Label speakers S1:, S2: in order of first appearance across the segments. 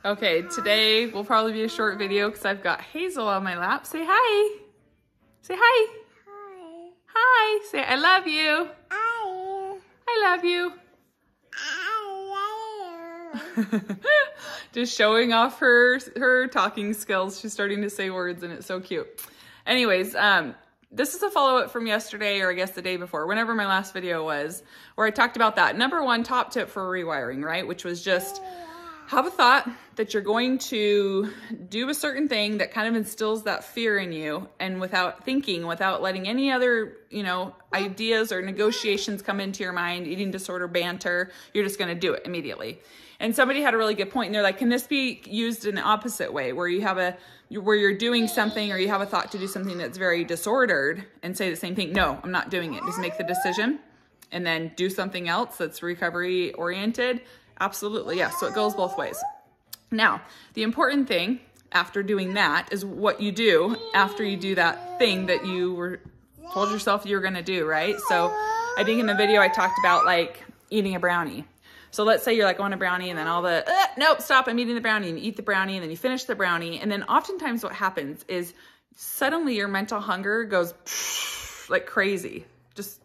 S1: Okay, today will probably be a short video because I've got Hazel on my lap. Say hi. Say hi.
S2: Hi.
S1: Hi. Say I love you.
S2: I
S1: love you.
S2: love you.
S1: Just showing off her talking skills. She's starting to say words and it's so cute. Anyways, this is a follow-up from yesterday, or I guess the day before, whenever my last video was, where I talked about that. Number one top tip for rewiring, right? Which was just have a thought that you're going to do a certain thing that kind of instills that fear in you, and without thinking, without letting any other, ideas or negotiations come into your mind, eating disorder, banter, you're just going to do it immediately. And somebody had a really good point, and they're like, can this be used in the opposite way, where you're doing something, or you have a thought to do something that's very disordered, and say the same thing? No, I'm not doing it. Just make the decision and then do something else that's recovery oriented. Absolutely, yes. So it goes both ways. Now, the important thing after doing that is what you do after you do that thing that you told yourself you were going to do, right? So I think in the video I talked about like eating a brownie. So let's say you're like, I want a brownie, and then nope, stop, I'm eating the brownie, and you eat the brownie, and then you finish the brownie. And then oftentimes what happens is suddenly your mental hunger goes like crazy.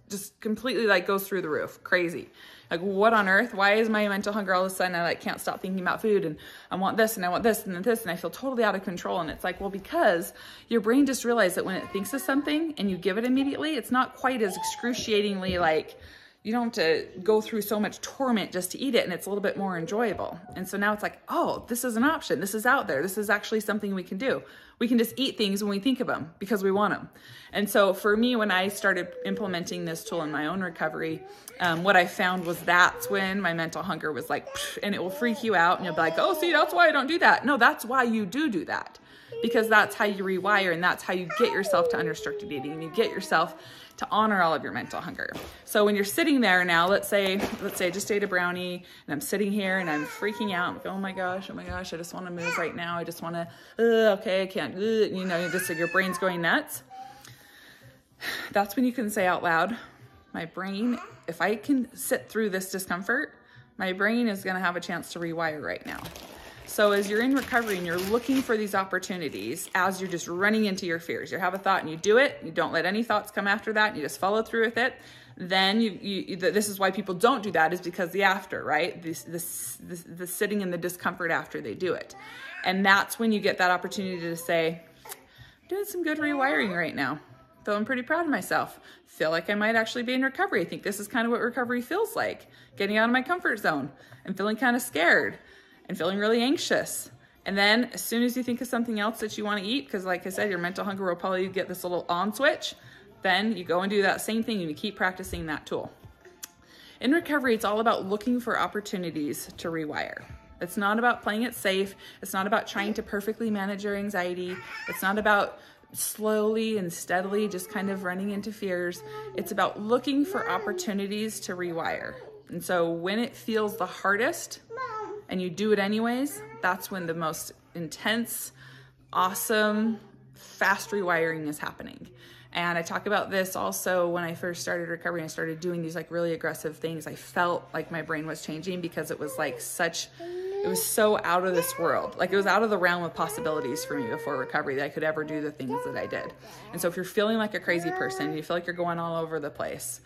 S1: Just completely like goes through the roof, crazy. Like, what on earth? Why is my mental hunger all of a sudden I like can't stop thinking about food, and I want this and I want this and then this, and I feel totally out of control. And it's like, well, because your brain just realized that when it thinks of something and you give it immediately, it's not quite as excruciatingly like, you don't have to go through so much torment just to eat it, and it's a little bit more enjoyable. And so now it's like, oh, this is an option. This is out there. This is actually something we can do. We can just eat things when we think of them because we want them. And so for me, when I started implementing this tool in my own recovery, what I found was that's when my mental hunger was like, and it will freak you out, and you'll be like, oh, see, that's why I don't do that. No, that's why you do that, because that's how you rewire, and that's how you get yourself to unrestricted eating, and you get yourself to honor all of your mental hunger. So when you're sitting there now, let's say I just ate a brownie, and I'm sitting here and I'm freaking out. I'm like, oh my gosh, I just want to move right now. I just want to, okay, I can't, just like your brain's going nuts. That's when you can say out loud, my brain, if I can sit through this discomfort, my brain is going to have a chance to rewire right now. So as you're in recovery and you're looking for these opportunities, as you're just running into your fears, you have a thought and you do it, you don't let any thoughts come after that, and you just follow through with it, then this is why people don't do that, is because the after, right? The sitting in the discomfort after they do it. And that's when you get that opportunity to say, I'm doing some good rewiring right now. Feeling pretty proud of myself. Feel like I might actually be in recovery. I think this is kind of what recovery feels like. Getting out of my comfort zone and feeling kind of scared and feeling really anxious. And then as soon as you think of something else that you want to eat, because like I said, your mental hunger will probably get this little on switch, then you go and do that same thing, and you keep practicing that tool. In recovery, it's all about looking for opportunities to rewire. It's not about playing it safe. It's not about trying to perfectly manage your anxiety. It's not about slowly and steadily just kind of running into fears. It's about looking for opportunities to rewire. And so when it feels the hardest, and you do it anyways, that's when the most intense, awesome, fast rewiring is happening. And I talk about this also when I first started recovery. I started doing these like really aggressive things. I felt like my brain was changing, because it was like it was so out of this world. Like it was out of the realm of possibilities for me before recovery that I could ever do the things that I did. And so if you're feeling like a crazy person, you feel like you're going all over the place,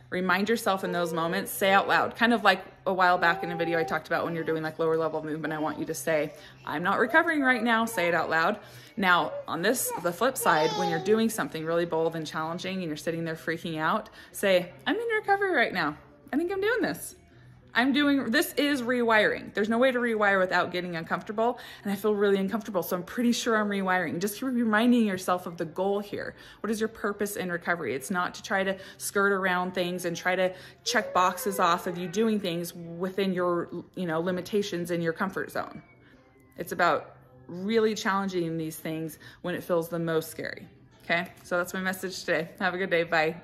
S1: remind yourself in those moments, say out loud, kind of like a while back in a video I talked about when you're doing like lower level movement, I want you to say, I'm not recovering right now, say it out loud. Now on the flip side, when you're doing something really bold and challenging and you're sitting there freaking out, say, I'm in recovery right now. I think I'm doing this. This is rewiring. There's no way to rewire without getting uncomfortable, and I feel really uncomfortable, so I'm pretty sure I'm rewiring. Just keep reminding yourself of the goal here. What is your purpose in recovery? It's not to try to skirt around things and try to check boxes off of you doing things within your, limitations in your comfort zone. It's about really challenging these things when it feels the most scary. Okay, so that's my message today. Have a good day. Bye.